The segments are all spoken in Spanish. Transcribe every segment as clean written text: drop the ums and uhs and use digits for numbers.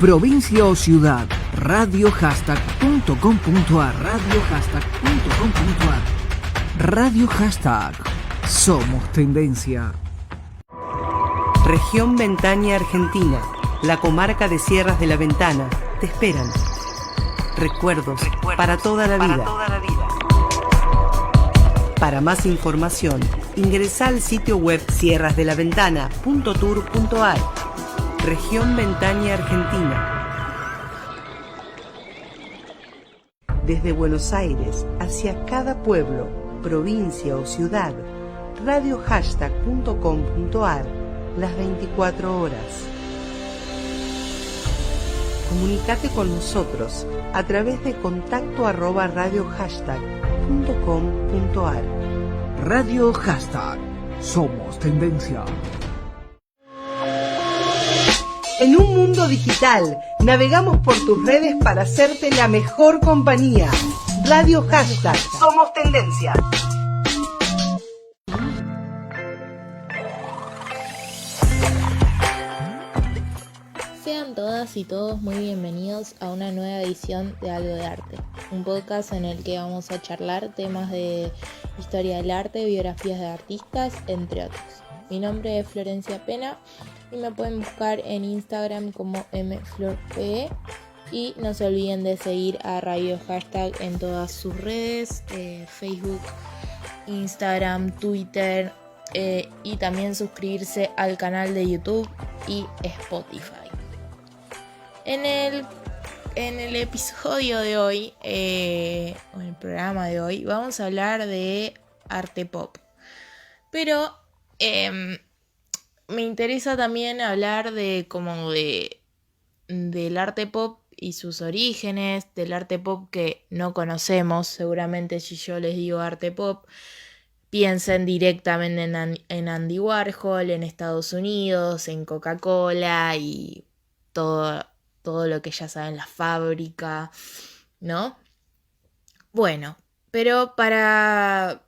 provincia o ciudad, radiohashtag.com.ar, radiohashtag.com.ar, Radio Hashtag, somos tendencia. Región Ventaña Argentina, la comarca de Sierras de la Ventana, te esperan. Recuerdos para toda la vida. Para más información, ingresa al sitio web sierrasdelaventana.tour.ar. Región Ventaña Argentina. Desde Buenos Aires hacia cada pueblo, provincia o ciudad, radiohashtag.com.ar, las 24 horas. Comunicate con nosotros a través de contacto@radiohashtag.com.ar. Radio Hashtag, somos tendencia. En un mundo digital, navegamos por tus redes para hacerte la mejor compañía. Radio Hashtag, somos tendencia. Sean todas y todos muy bienvenidos a una nueva edición de Algo de Arte, un podcast en el que vamos a charlar temas de historia del arte, biografías de artistas, entre otros. Mi nombre es Florencia Pena y me pueden buscar en Instagram como mflorpe y no se olviden de seguir a Radio Hashtag en todas sus redes, Facebook, Instagram, Twitter y también suscribirse al canal de YouTube y Spotify. En el episodio de hoy, o en el programa de hoy, vamos a hablar de arte pop. Pero me interesa también hablar del arte pop y sus orígenes, del arte pop que no conocemos. Seguramente si yo les digo arte pop, piensen directamente en Andy Warhol, en Estados Unidos, en Coca-Cola y todo lo que ya saben, la fábrica, ¿no? Bueno, pero para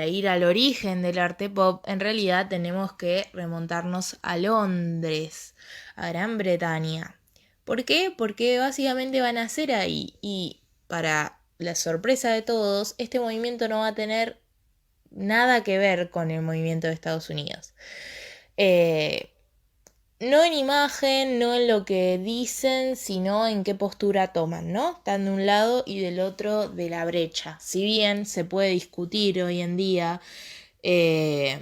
ir al origen del arte pop, en realidad tenemos que remontarnos a Londres, a Gran Bretaña. ¿Por qué? Porque básicamente van a ser ahí. Y para la sorpresa de todos, este movimiento no va a tener nada que ver con el movimiento de Estados Unidos. No en imagen, no en lo que dicen, sino en qué postura toman, ¿no? Están de un lado y del otro de la brecha. Si bien se puede discutir hoy en día que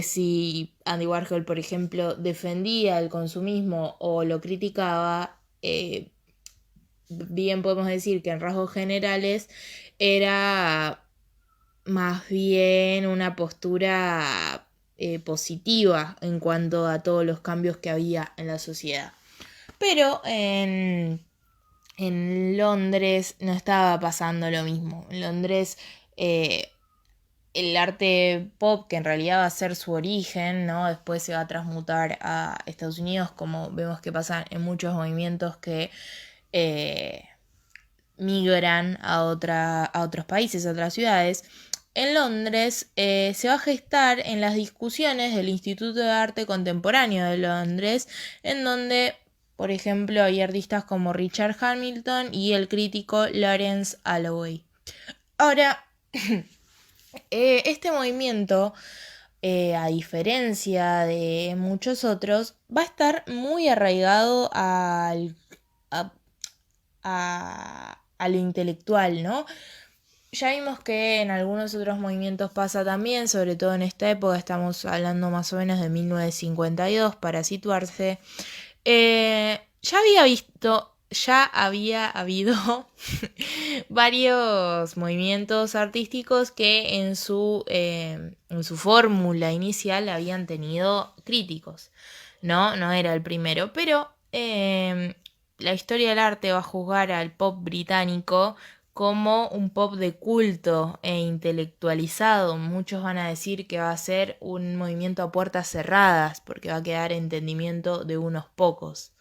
si Andy Warhol, por ejemplo, defendía el consumismo o lo criticaba, bien podemos decir que en rasgos generales era más bien una postura positiva en cuanto a todos los cambios que había en la sociedad. Pero en Londres no estaba pasando lo mismo. En Londres el arte pop, que en realidad va a ser su origen, ¿no? Después se va a transmutar a Estados Unidos, como vemos que pasa en muchos movimientos que migran a otros países, a otras ciudades. En Londres se va a gestar en las discusiones del Instituto de Arte Contemporáneo de Londres, en donde, por ejemplo, hay artistas como Richard Hamilton y el crítico Lawrence Alloway. Ahora, este movimiento, a diferencia de muchos otros, va a estar muy arraigado a lo intelectual, ¿no? Ya vimos que en algunos otros movimientos pasa también, sobre todo en esta época, estamos hablando más o menos de 1952 para situarse. Ya había habido varios movimientos artísticos que en su fórmula inicial habían tenido críticos, ¿no? No era el primero, pero la historia del arte va a juzgar al pop británico como un pop de culto e intelectualizado. Muchos van a decir que va a ser un movimiento a puertas cerradas, porque va a quedar entendimiento de unos pocos.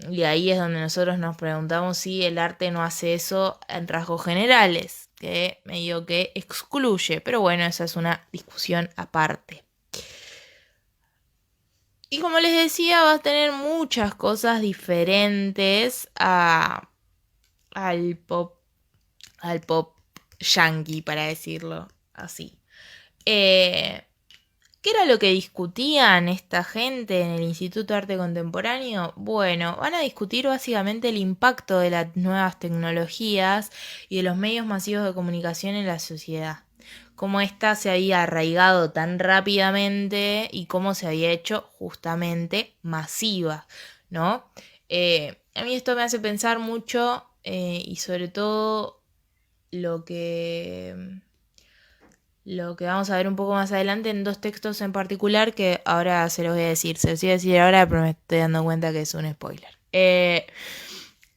Y ahí es donde nosotros nos preguntamos si el arte no hace eso en rasgos generales, que medio que excluye. Pero bueno, esa es una discusión aparte. Y como les decía, va a tener muchas cosas diferentes al pop yankee, para decirlo así. ¿Qué era lo que discutían esta gente en el Instituto de Arte Contemporáneo? Bueno, van a discutir básicamente el impacto de las nuevas tecnologías y de los medios masivos de comunicación en la sociedad. Cómo ésta se había arraigado tan rápidamente y cómo se había hecho justamente masiva, ¿no? A mí esto me hace pensar mucho y sobre todo lo que vamos a ver un poco más adelante en dos textos en particular que ahora se los voy a decir. Se los voy a decir ahora, pero me estoy dando cuenta que es un spoiler.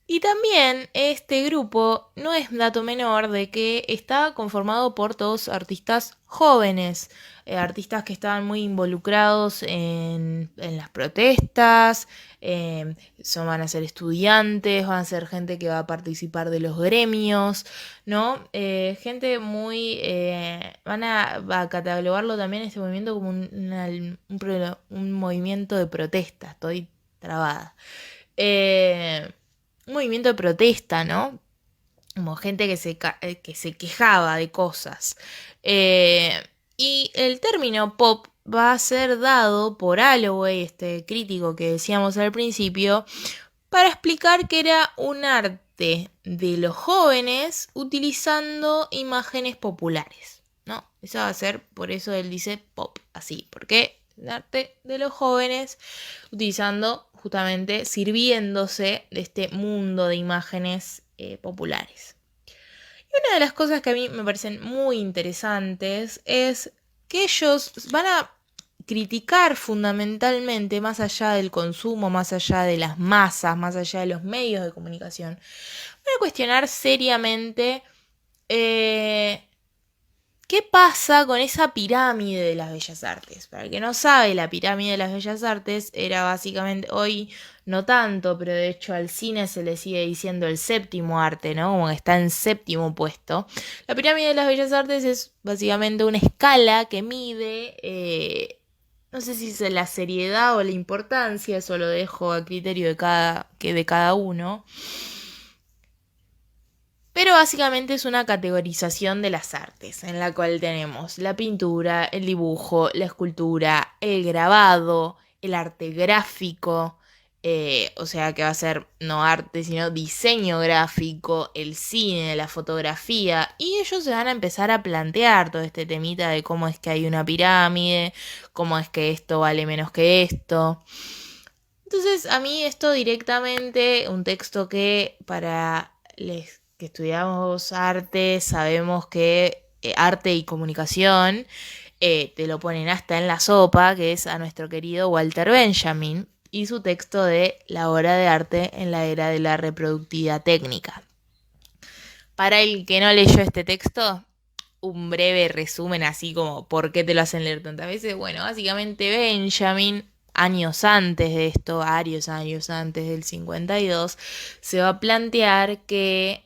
Y también este grupo no es dato menor de que está conformado por todos artistas jóvenes, artistas que estaban muy involucrados en las protestas, van a ser estudiantes, van a ser gente que va a participar de los gremios, ¿no? Gente muy... va a catalogarlo también este movimiento como un movimiento de protesta. Estoy trabada. Un movimiento de protesta, ¿no? Como gente que se quejaba de cosas. Y el término pop va a ser dado por Alloway, este crítico que decíamos al principio, para explicar que era un arte de los jóvenes utilizando imágenes populares, ¿no? Eso va a ser, por eso él dice pop, así, porque el arte de los jóvenes utilizando, justamente sirviéndose de este mundo de imágenes populares. Y una de las cosas que a mí me parecen muy interesantes es que ellos van a criticar fundamentalmente, más allá del consumo, más allá de las masas, más allá de los medios de comunicación, van a cuestionar seriamente ¿qué pasa con esa pirámide de las bellas artes? Para el que no sabe, la pirámide de las bellas artes era básicamente, hoy no tanto, pero de hecho al cine se le sigue diciendo el séptimo arte, ¿no? Como que está en séptimo puesto. La pirámide de las bellas artes es básicamente una escala que mide, no sé si es la seriedad o la importancia, eso lo dejo a criterio de cada uno. Pero básicamente es una categorización de las artes, en la cual tenemos la pintura, el dibujo, la escultura, el grabado, el arte gráfico, o sea que va a ser no arte, sino diseño gráfico, el cine, la fotografía, y ellos se van a empezar a plantear todo este temita de cómo es que hay una pirámide, cómo es que esto vale menos que esto. Entonces a mí esto directamente, un texto que para les que estudiamos arte, sabemos que arte y comunicación te lo ponen hasta en la sopa, que es a nuestro querido Walter Benjamin y su texto de La obra de arte en la era de la reproductividad técnica. Para el que no leyó este texto, un breve resumen así como ¿por qué te lo hacen leer tantas veces? Bueno, básicamente Benjamin, años antes de esto, varios años antes del 52, se va a plantear que,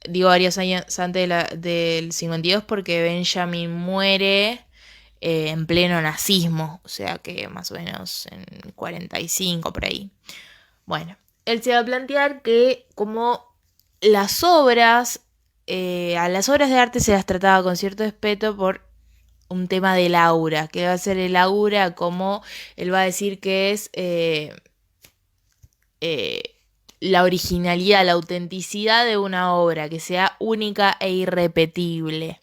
digo varios años antes del 52 porque Benjamin muere en pleno nazismo, o sea que más o menos en 45 por ahí. Bueno, él se va a plantear que como las obras, a las obras de arte se las trataba con cierto respeto por un tema del aura, que va a ser el aura como él va a decir que es la originalidad, la autenticidad de una obra, que sea única e irrepetible.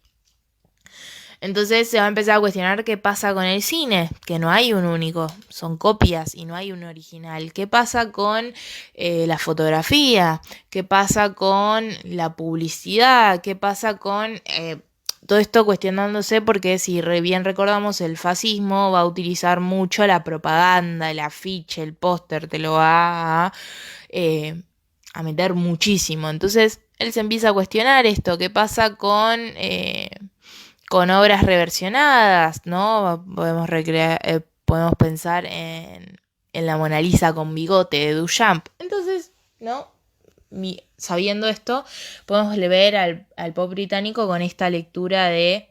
Entonces se va a empezar a cuestionar qué pasa con el cine, que no hay un único, son copias y no hay un original. ¿Qué pasa con la fotografía? ¿Qué pasa con la publicidad? ¿Qué pasa con... todo esto cuestionándose porque si bien recordamos el fascismo va a utilizar mucho la propaganda, el afiche, el póster, te lo va a meter muchísimo. Entonces él se empieza a cuestionar esto, ¿qué pasa con obras reversionadas, ¿no? Podemos pensar en la Mona Lisa con bigote de Duchamp. Entonces, ¿no? Sabiendo esto, podemos ver al pop británico con esta lectura de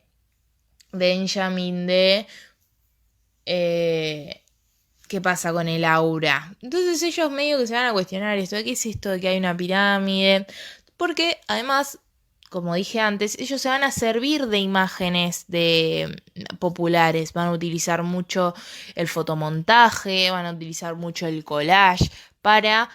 Benjamin de ¿qué pasa con el aura? Entonces ellos medio que se van a cuestionar esto, ¿de qué es esto de que hay una pirámide? Porque además, como dije antes, ellos se van a servir de imágenes populares, van a utilizar mucho el fotomontaje, van a utilizar mucho el collage para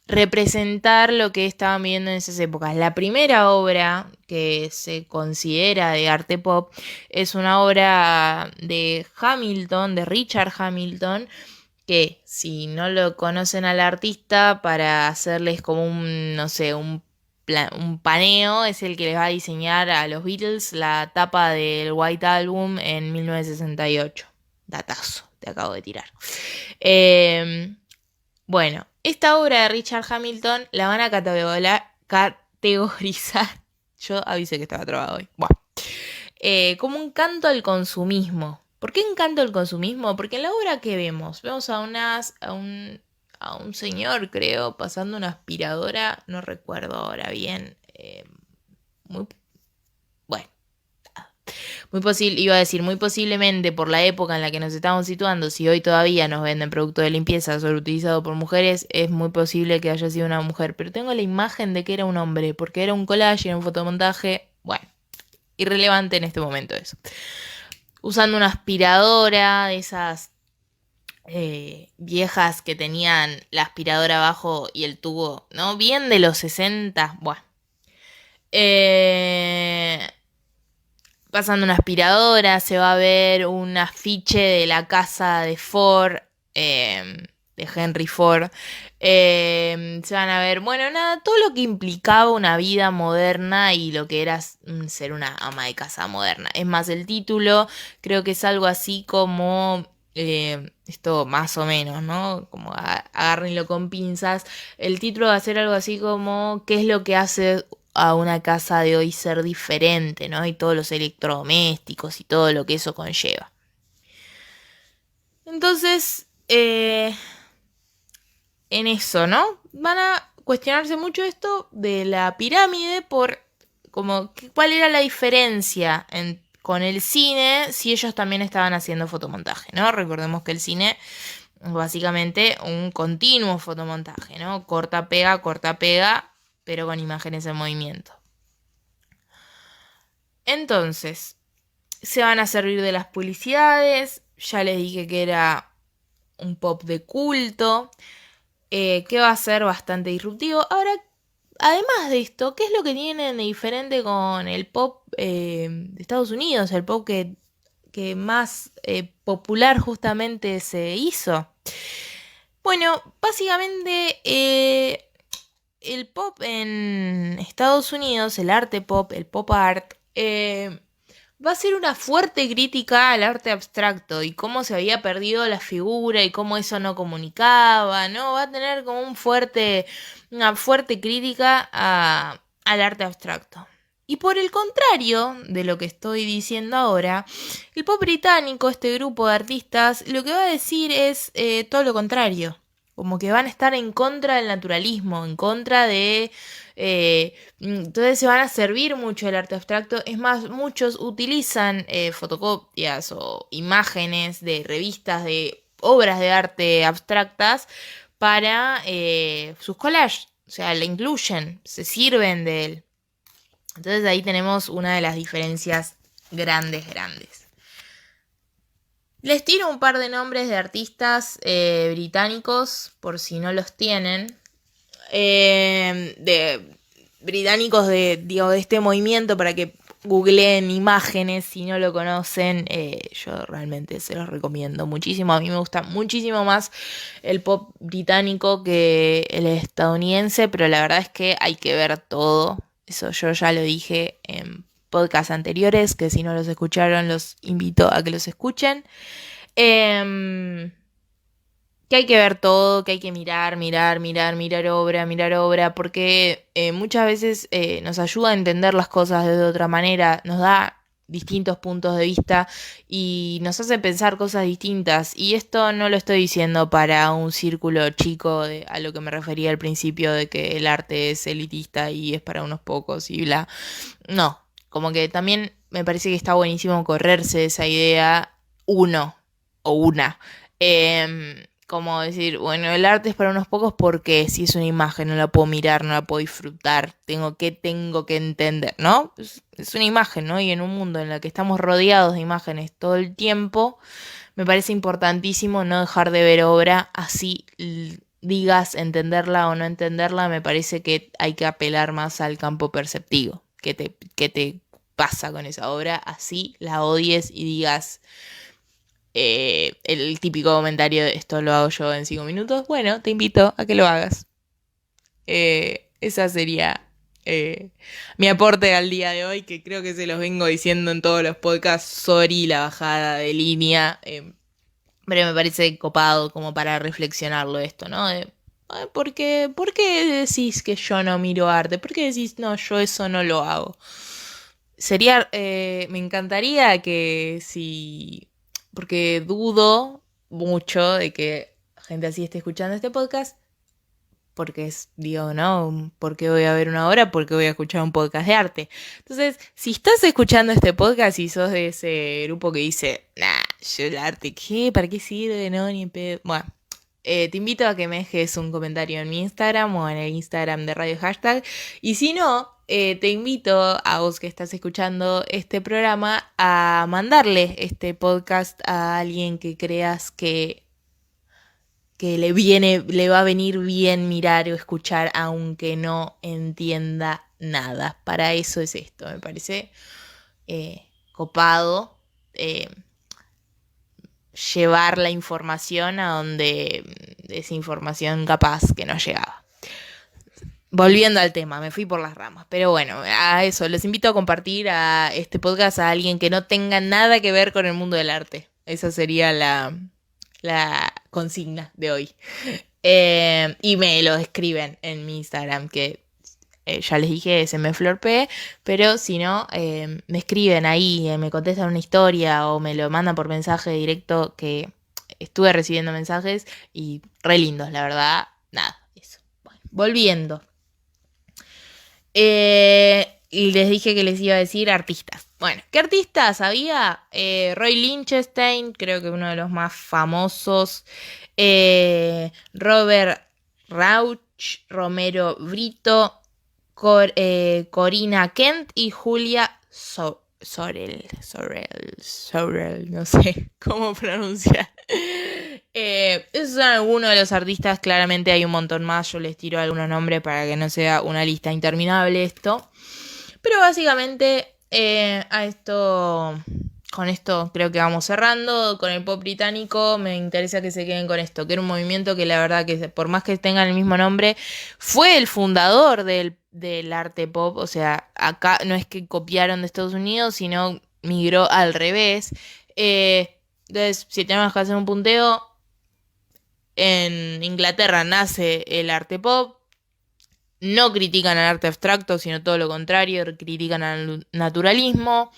representar lo que estaban viendo en esas épocas. La primera obra que se considera de arte pop es una obra de Hamilton, de Richard Hamilton, que si no lo conocen al artista, para hacerles como un paneo, es el que les va a diseñar a los Beatles la tapa del White Album en 1968. Datazo, te acabo de tirar. Bueno, esta obra de Richard Hamilton la van a categorizar. Yo avisé que estaba trabado hoy. Bueno, como un canto al consumismo. ¿Por qué un canto al consumismo? Porque en la obra que vemos a un señor, creo, pasando una aspiradora, no recuerdo ahora bien. Muy posiblemente por la época en la que nos estamos situando, si hoy todavía nos venden productos de limpieza sobreutilizado por mujeres, es muy posible que haya sido una mujer. Pero tengo la imagen de que era un hombre, porque era un collage, era un fotomontaje. Bueno, irrelevante en este momento eso. Usando una aspiradora de esas viejas que tenían la aspiradora abajo y el tubo, ¿no? Bien de los 60. Bueno. Pasando una aspiradora, se va a ver un afiche de la casa de Ford, de Henry Ford. Se van a ver, bueno, nada, todo lo que implicaba una vida moderna y lo que era ser una ama de casa moderna. Es más, el título creo que es algo así como, esto más o menos, ¿no? Como agárrenlo con pinzas. El título va a ser algo así como, ¿qué es lo que hace a una casa de hoy ser diferente, ¿no? Y todos los electrodomésticos y todo lo que eso conlleva. Entonces, en eso, ¿no? Van a cuestionarse mucho esto de la pirámide por como cuál era la diferencia con el cine si ellos también estaban haciendo fotomontaje, ¿no? Recordemos que el cine es básicamente un continuo fotomontaje, ¿no? Corta, pega, pero con imágenes en movimiento. Entonces, se van a servir de las publicidades. Ya les dije que era un pop de culto, que va a ser bastante disruptivo. Ahora, además de esto, ¿qué es lo que tienen de diferente con el pop de Estados Unidos? El pop que más popular justamente se hizo. Bueno, básicamente el pop en Estados Unidos, el arte pop, el pop art, va a ser una fuerte crítica al arte abstracto y cómo se había perdido la figura y cómo eso no comunicaba, ¿no? Va a tener como una fuerte crítica al arte abstracto. Y por el contrario de lo que estoy diciendo ahora, el pop británico, este grupo de artistas, lo que va a decir es todo lo contrario. Como que van a estar en contra del naturalismo, en contra de... entonces se van a servir mucho del arte abstracto. Es más, muchos utilizan fotocopias o imágenes de revistas de obras de arte abstractas para sus collages. O sea, la incluyen, se sirven de él. Entonces ahí tenemos una de las diferencias grandes. Les tiro un par de nombres de artistas británicos, por si no los tienen. De británicos de este movimiento, para que googleen imágenes si no lo conocen. Yo realmente se los recomiendo muchísimo. A mí me gusta muchísimo más el pop británico que el estadounidense, pero la verdad es que hay que ver todo. Eso yo ya lo dije en podcasts anteriores, que si no los escucharon los invito a que los escuchen. Que hay que ver todo, que hay que mirar obra, porque muchas veces nos ayuda a entender las cosas de otra manera, nos da distintos puntos de vista y nos hace pensar cosas distintas. Y esto no lo estoy diciendo para un círculo chico, a lo que me refería al principio, de que el arte es elitista y es para unos pocos y bla. No, como que también me parece que está buenísimo correrse de esa idea, o una. Como decir, bueno, el arte es para unos pocos porque si es una imagen no la puedo mirar, no la puedo disfrutar, tengo que entender, ¿no? Es una imagen, ¿no? Y en un mundo en el que estamos rodeados de imágenes todo el tiempo, me parece importantísimo no dejar de ver obra, así digas entenderla o no entenderla, me parece que hay que apelar más al campo perceptivo. ¿Qué te pasa con esa obra? Así la odies y digas el típico comentario de esto lo hago yo en 5 minutos. Bueno, te invito a que lo hagas. Esa sería mi aporte al día de hoy, que creo que se los vengo diciendo en todos los podcasts. Sorry la bajada de línea, pero me parece copado como para reflexionarlo esto, ¿no? ¿Por qué decís que yo no miro arte? ¿Por qué decís, no, yo eso no lo hago? Me encantaría que si, porque dudo mucho de que gente así esté escuchando este podcast, porque digo, no, ¿por qué voy a ver una hora? Porque voy a escuchar un podcast de arte. Entonces, si estás escuchando este podcast y sos de ese grupo que dice, nah, yo el arte, ¿qué? ¿Para qué sirve? No, ni en pedo. Bueno, te invito a que me dejes un comentario en mi Instagram o en el Instagram de Radio Hashtag. Y si no, te invito a vos que estás escuchando este programa a mandarle este podcast a alguien que creas que le va a venir bien mirar o escuchar aunque no entienda nada. Para eso es esto, me parece copado llevar la información a donde esa información capaz que no llegaba. Volviendo al tema, me fui por las ramas, pero bueno, a eso, les invito a compartir a este podcast a alguien que no tenga nada que ver con el mundo del arte. Esa sería la consigna de hoy. Y me lo escriben en mi Instagram, que ya les dije, se me florpe, pero si no, me escriben ahí, me contestan una historia o me lo mandan por mensaje directo, que estuve recibiendo mensajes y re lindos, la verdad. Nada, eso. Bueno, volviendo. Y les dije que les iba a decir artistas. Bueno, ¿qué artistas había? Roy Lichtenstein, creo que uno de los más famosos. Robert Rauch, Romero Brito, Corina Kent y Julia Sorel, no sé cómo pronunciar. Esos son algunos de los artistas, claramente hay un montón más, yo les tiro algunos nombres para que no sea una lista interminable esto. Pero básicamente con esto creo que vamos cerrando. Con el pop británico me interesa que se queden con esto, que era un movimiento que la verdad que por más que tengan el mismo nombre, fue el fundador del arte pop. O sea, acá no es que copiaron de Estados Unidos, sino migró al revés. Entonces, si tenemos que hacer un punteo, en Inglaterra nace el arte pop. No critican al arte abstracto, sino todo lo contrario, critican al naturalismo.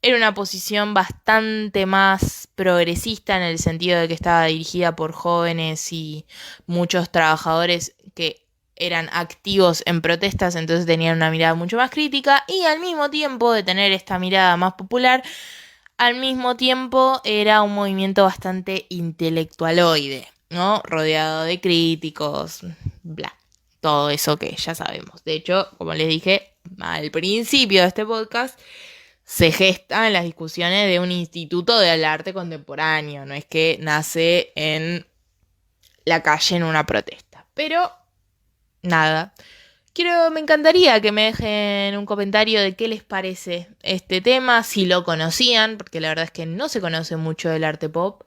Era una posición bastante más progresista en el sentido de que estaba dirigida por jóvenes y muchos trabajadores que eran activos en protestas, entonces tenían una mirada mucho más crítica, y al mismo tiempo de tener esta mirada más popular, al mismo tiempo era un movimiento bastante intelectualoide, ¿no? Rodeado de críticos, bla. Todo eso que ya sabemos. De hecho, como les dije al principio de este podcast, se gestan las discusiones de un instituto del arte contemporáneo. No es que nace en la calle en una protesta. Pero, nada. Me encantaría que me dejen un comentario de qué les parece este tema, si lo conocían, porque la verdad es que no se conoce mucho del arte pop.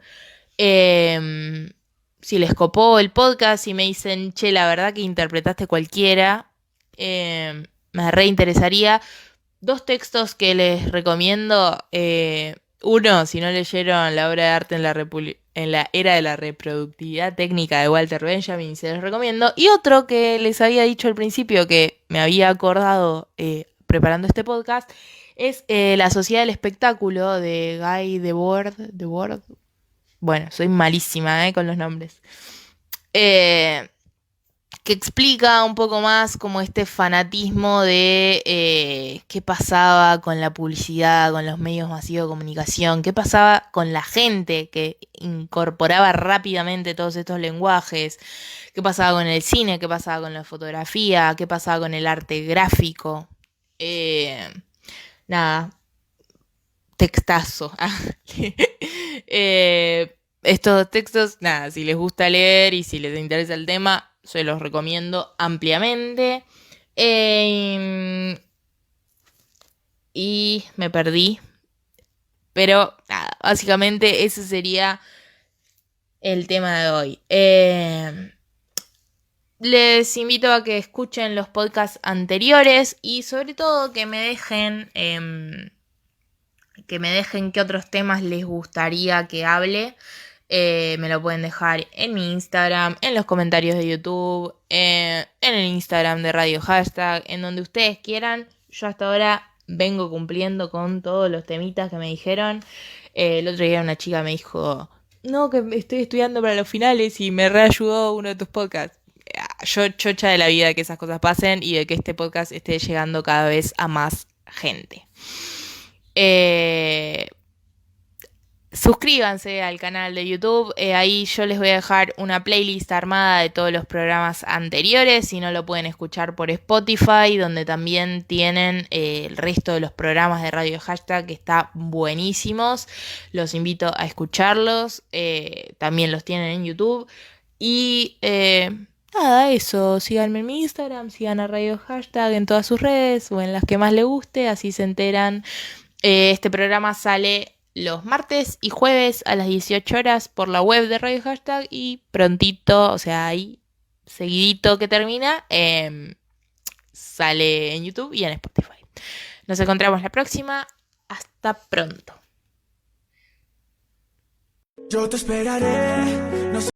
Si les copó el podcast, si me dicen, che, la verdad que interpretaste cualquiera, me reinteresaría. 2 textos que les recomiendo. Uno, si no leyeron la obra de arte en la era de la reproductividad técnica de Walter Benjamin, se los recomiendo. Y otro que les había dicho al principio, que me había acordado preparando este podcast, es La Sociedad del Espectáculo de Guy Debord. Bueno, soy malísima con los nombres. Que que explica un poco más como este fanatismo de qué pasaba con la publicidad, con los medios masivos de comunicación, qué pasaba con la gente que incorporaba rápidamente todos estos lenguajes, qué pasaba con el cine, qué pasaba con la fotografía, qué pasaba con el arte gráfico. Nada, textazo. Estos textos, nada, si les gusta leer y si les interesa el tema, se los recomiendo ampliamente. Y me perdí. Pero nada, básicamente ese sería el tema de hoy. Les invito a que escuchen los podcasts anteriores y sobre todo que me dejen qué otros temas les gustaría que hable. Me lo pueden dejar en mi Instagram, en los comentarios de YouTube, en el Instagram de Radio Hashtag, en donde ustedes quieran. Yo hasta ahora vengo cumpliendo con todos los temitas que me dijeron. El otro día una chica me dijo, no, que estoy estudiando para los finales y me reayudó uno de tus podcasts. Yo chocha de la vida de que esas cosas pasen y de que este podcast esté llegando cada vez a más gente. Suscríbanse al canal de YouTube, ahí yo les voy a dejar una playlist armada de todos los programas anteriores, si no lo pueden escuchar por Spotify, donde también tienen el resto de los programas de Radio Hashtag que están buenísimos, los invito a escucharlos, también los tienen en YouTube y nada, eso, síganme en mi Instagram, sigan a Radio Hashtag en todas sus redes o en las que más les guste, así se enteran. Este programa sale los martes y jueves a las 18 horas por la web de Radio Hashtag y prontito, o sea, ahí seguidito que termina, sale en YouTube y en Spotify. Nos encontramos la próxima. Hasta pronto. Yo te esperaré. No sé